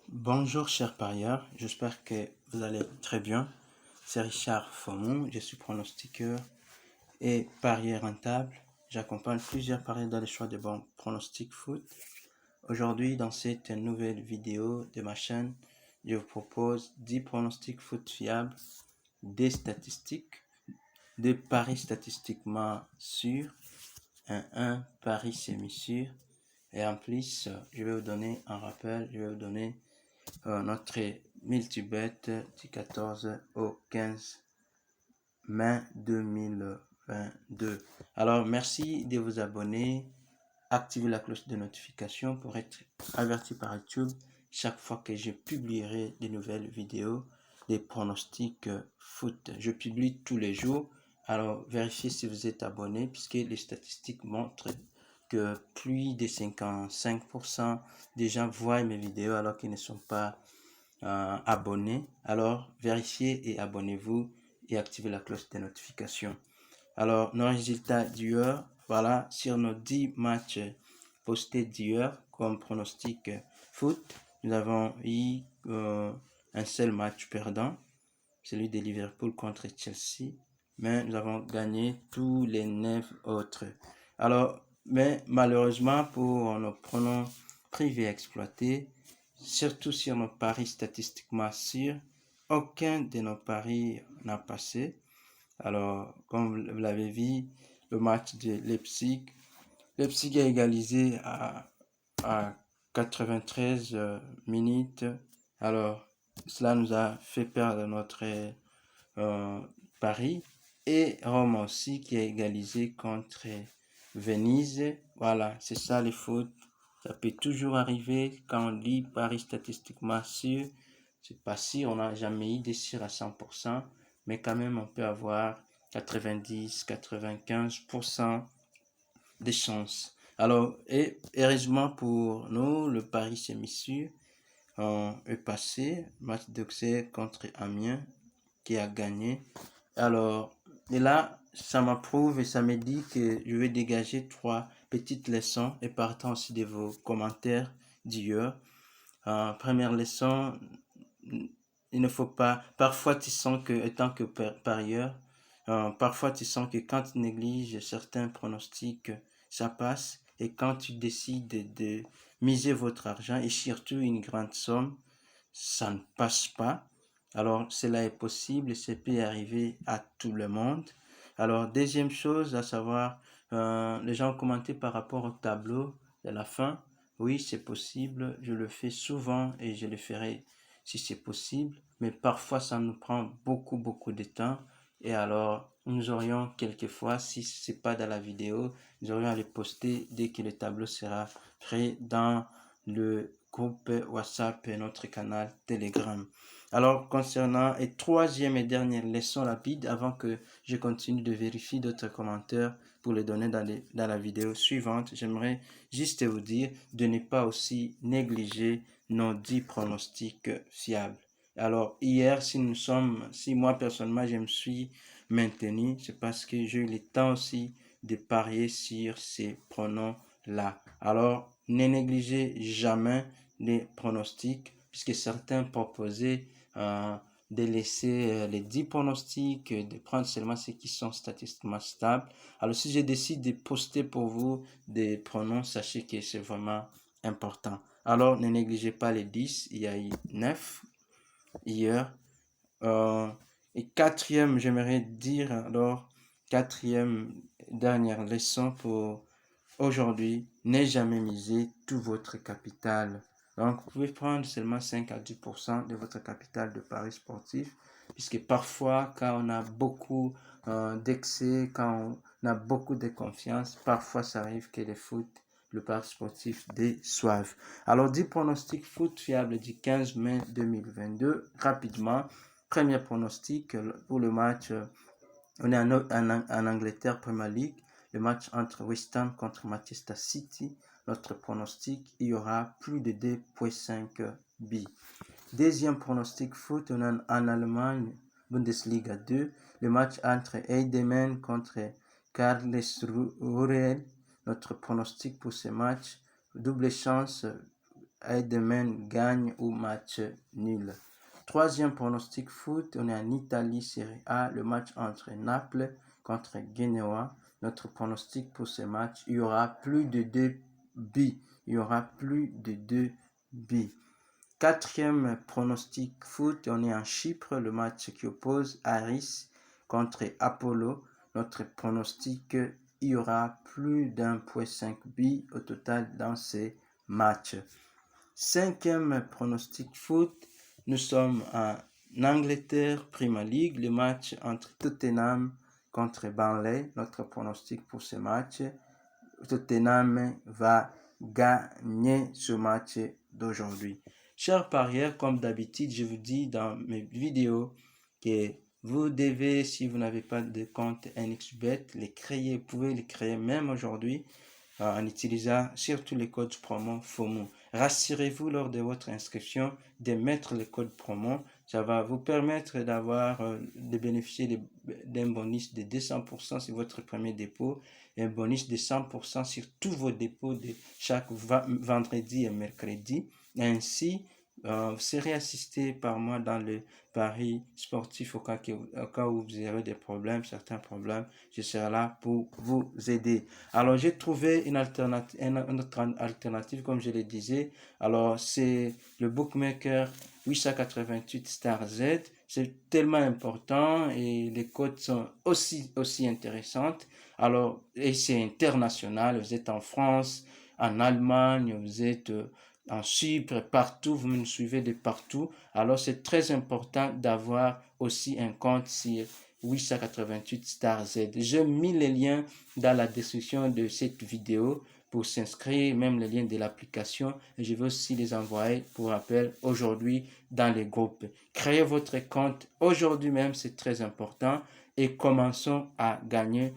Bonjour chers parieurs, j'espère que vous allez très bien. C'est Richard Fomon, je suis pronostiqueur et parieur rentable. J'accompagne plusieurs parieurs dans le choix de bons pronostics foot. Aujourd'hui, dans cette nouvelle vidéo de ma chaîne, je vous propose 10 pronostics foot fiables, des statistiques, des paris statistiquement sûrs, un pari semi-sûr. Et en plus, je vais vous donner un rappel, je vais vous donner notre multibet du 14 au 15 mai 2022. Alors, merci de vous abonner, activez la cloche de notification pour être averti par YouTube chaque fois que je publierai de nouvelles vidéos, des pronostics foot. Je publie tous les jours, alors vérifiez si vous êtes abonné puisque les statistiques montrent que plus de 55% des gens voient mes vidéos alors qu'ils ne sont pas abonnés. Alors, vérifiez et abonnez-vous et activez la cloche de notification. Alors, nos résultats d'hier, voilà, sur nos 10 matchs postés d'hier comme pronostic foot, nous avons eu un seul match perdant, celui de Liverpool contre Chelsea, mais nous avons gagné tous les 9 autres. Alors, mais malheureusement pour nos pronoms privés exploités, surtout sur nos paris statistiquement sûrs, aucun de nos paris n'a passé. Alors, comme vous l'avez vu, le match de Leipzig a égalisé à 93 minutes. Alors, cela nous a fait perdre notre pari. Et Rome aussi qui a égalisé contre Venise. Voilà, c'est ça le foot. Ça peut toujours arriver quand on lit paris statistiquement sûr. C'est pas sûr, on n'a jamais eu des sûrs à 100%, mais quand même on peut avoir 90-95% des chances. Alors, et heureusement pour nous, le pari semi-sûr est passé. Match d'Auxerre contre Amiens qui a gagné. Alors, et là, ça m'approuve et ça me dit que je vais dégager 3 petites leçons et partant aussi de vos commentaires d'hier. Première leçon, il ne faut pas, parfois tu sens que, étant que parieur, parfois tu sens que quand tu négliges certains pronostics, ça passe. Et quand tu décides de miser votre argent et surtout une grande somme, ça ne passe pas. Alors, cela est possible et ça peut arriver à tout le monde. Alors, deuxième chose, à savoir, les gens ont commenté par rapport au tableau de la fin. Oui, c'est possible. Je le fais souvent et je le ferai si c'est possible. Mais parfois, ça nous prend beaucoup de temps. Et alors, nous aurions quelquefois, si c'est pas dans la vidéo, nous aurions à le poster dès que le tableau sera prêt dans le groupe WhatsApp et notre canal Telegram. Alors, concernant et troisième et dernière leçon rapide, avant que je continue de vérifier d'autres commentaires pour les donner dans la vidéo suivante, j'aimerais juste vous dire de ne pas aussi négliger nos 10 pronostics fiables. Alors, hier, si moi personnellement je me suis maintenu, c'est parce que j'ai eu le temps aussi de parier sur ces pronoms-là. Alors, ne négligez jamais les pronostics, puisque certains proposaient de laisser les 10 pronostics, de prendre seulement ceux qui sont statistiquement stables. Alors, si je décide de poster pour vous des pronoms, sachez que c'est vraiment important. Alors, ne négligez pas les 10, il y a eu 9 hier. Et quatrième, j'aimerais dire alors, quatrième dernière leçon pour aujourd'hui, ne jamais miser tout votre capital. Donc, vous pouvez prendre seulement 5 à 10% de votre capital de paris sportif, puisque parfois, quand on a beaucoup d'excès, quand on a beaucoup de confiance, parfois ça arrive que le pari sportif déçoive. Alors, 10 pronostics foot fiables du 15 mai 2022, rapidement. Premier pronostic pour le match, on est en Angleterre Premier League, le match entre West Ham contre Manchester City. Notre pronostic, il y aura plus de 2,5 buts. Deuxième pronostic foot, on est en Allemagne, Bundesliga 2, le match entre Heidemann contre Karlsruhe. Notre pronostic pour ce match, double chance, Eindhoven gagne ou match nul. Troisième pronostic foot, on est en Italie, Série A, le match entre Naples contre Genoa. Notre pronostic pour ce match, il y aura plus de 2 buts. Il y aura plus de 2 buts. Quatrième pronostic foot, on est en Chypre, le match qui oppose Aris contre Apollo. Notre pronostic, il y aura plus d'1,5 buts au total dans ces matchs. Cinquième pronostic foot, nous sommes en Angleterre, Premier League, le match entre Tottenham contre Burnley. Notre pronostic pour ce match, Tottenham va gagner ce match d'aujourd'hui. Chers parieurs, comme d'habitude, je vous dis dans mes vidéos que vous devez, si vous n'avez pas de compte NXBet, les créer. Vous pouvez les créer même aujourd'hui en utilisant surtout les codes promo FOMO. Rassurez-vous lors de votre inscription de mettre le code promo. Ça va vous permettre d'avoir, de bénéficier d'un bonus de 200% sur votre premier dépôt et un bonus de 100% sur tous vos dépôts de chaque vendredi et mercredi. Ainsi, vous serez assisté par moi dans le pari sportif au cas où vous aurez des problèmes, certains problèmes. Je serai là pour vous aider. Alors, j'ai trouvé une autre alternative, comme je le disais. Alors, c'est le bookmaker 888 Star Z. C'est tellement important et les codes sont aussi intéressantes. Alors, et c'est international. Vous êtes en France, en Allemagne, vous êtes en Chypre, partout, vous me suivez de partout. Alors, c'est très important d'avoir aussi un compte sur 888 Star Z. J'ai mis les liens dans la description de cette vidéo pour s'inscrire, même les liens de l'application. Je vais aussi les envoyer pour rappel aujourd'hui dans les groupes. Créez votre compte aujourd'hui même, c'est très important. Et commençons à gagner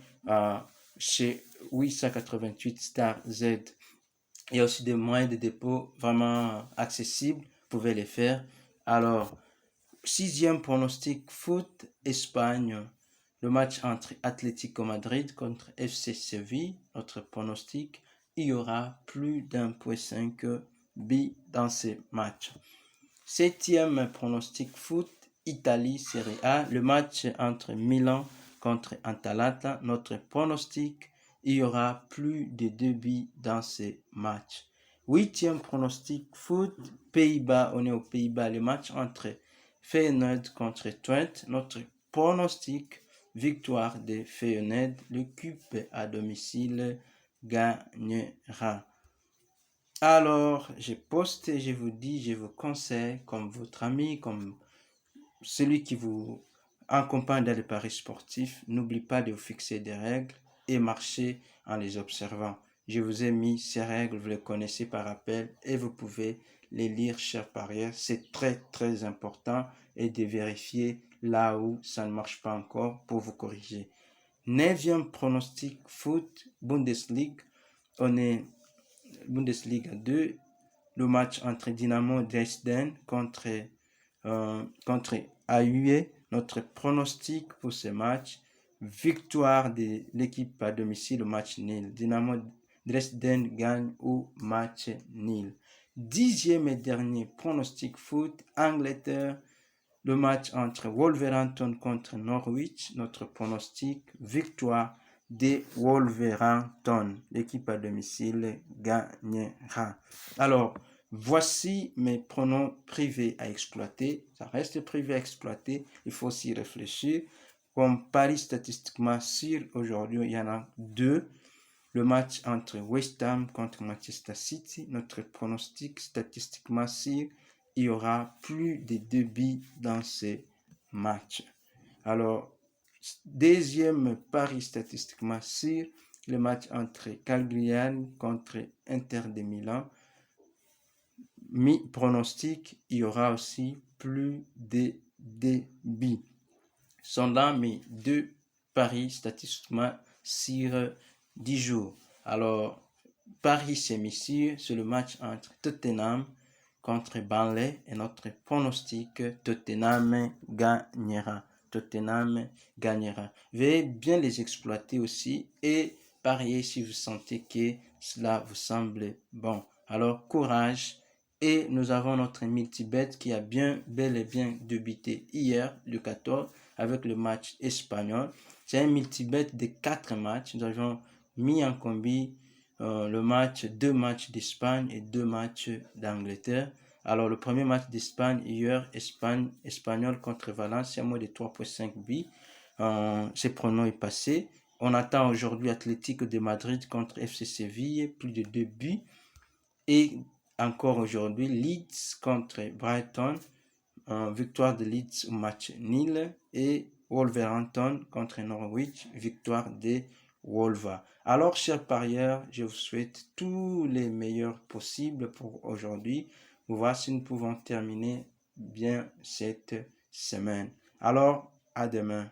chez 888 Star Z. Il y a aussi des moyens de dépôt vraiment accessibles. Vous pouvez les faire. Alors, sixième pronostic foot, Espagne. Le match entre Atlético Madrid contre FC Séville. Notre pronostic, il y aura plus d'1,5 buts dans ces matchs. Septième pronostic foot, Italie Serie A. Le match entre Milan contre Atalanta. Notre pronostic, il y aura plus de 2 buts dans ces matchs. Huitième pronostic foot, Pays-Bas. On est aux Pays-Bas. Le match entre Feyenoord contre Twente. Notre pronostic, victoire de Feyenoord. L'équipe à domicile gagnera. Alors, je poste et je vous dis, je vous conseille, comme votre ami, comme celui qui vous accompagne dans les paris sportifs, n'oubliez pas de vous fixer des règles et marcher en les observant. Je vous ai mis ces règles, vous les connaissez par appel et vous pouvez les lire, chers parieurs. C'est très, très important et de vérifier là où ça ne marche pas encore pour vous corriger. Neuvième pronostic foot, Bundesliga. On est Bundesliga 2, le match entre Dynamo Dresden contre AUE. Notre pronostic pour ce match, victoire de l'équipe à domicile au match nul. Dynamo Dresden gagne ou match nul. Dixième et dernier pronostic foot, Angleterre. Le match entre Wolverhampton contre Norwich. Notre pronostic, victoire de Wolverhampton. L'équipe à domicile gagnera. Alors, voici mes pronoms privés à exploiter. Ça reste privé à exploiter. Il faut s'y réfléchir. Comme pari statistiquement sûr, aujourd'hui, il y en a 2. Le match entre West Ham contre Manchester City. Notre pronostic statistiquement sûr, il y aura plus de 2 buts dans ces matchs. Alors, deuxième pari statistiquement sûr, le match entre Cagliari contre Inter de Milan. Mi-pronostic, il y aura aussi plus de 2 buts. Ce sont là mes 2 paris statistiquement sur 10 jours. Alors, Paris semi-sûr, c'est le match entre Tottenham contre Burnley et notre pronostic, Tottenham gagnera. Tottenham gagnera. Veuillez bien les exploiter aussi et parier si vous sentez que cela vous semble bon. Alors, courage Et nous avons notre multibet qui a bel et bien débuté hier, le 14, avec le match espagnol. C'est un multibet de 4 matchs. Nous avons mis en combi deux matchs d'Espagne et 2 matchs d'Angleterre. Alors, le premier match d'Espagne hier, Espagnol contre Valence, c'est à moins de 3,5 buts. Ce pronom est passé. On attend aujourd'hui Atlético de Madrid contre FC Séville, plus de 2 buts. Et encore aujourd'hui, Leeds contre Brighton, victoire de Leeds au match nul. Et Wolverhampton contre Norwich, victoire des Wolves. Alors, chers parieurs, je vous souhaite tous les meilleurs possibles pour aujourd'hui. Pour voir si nous pouvons terminer bien cette semaine. Alors, à demain.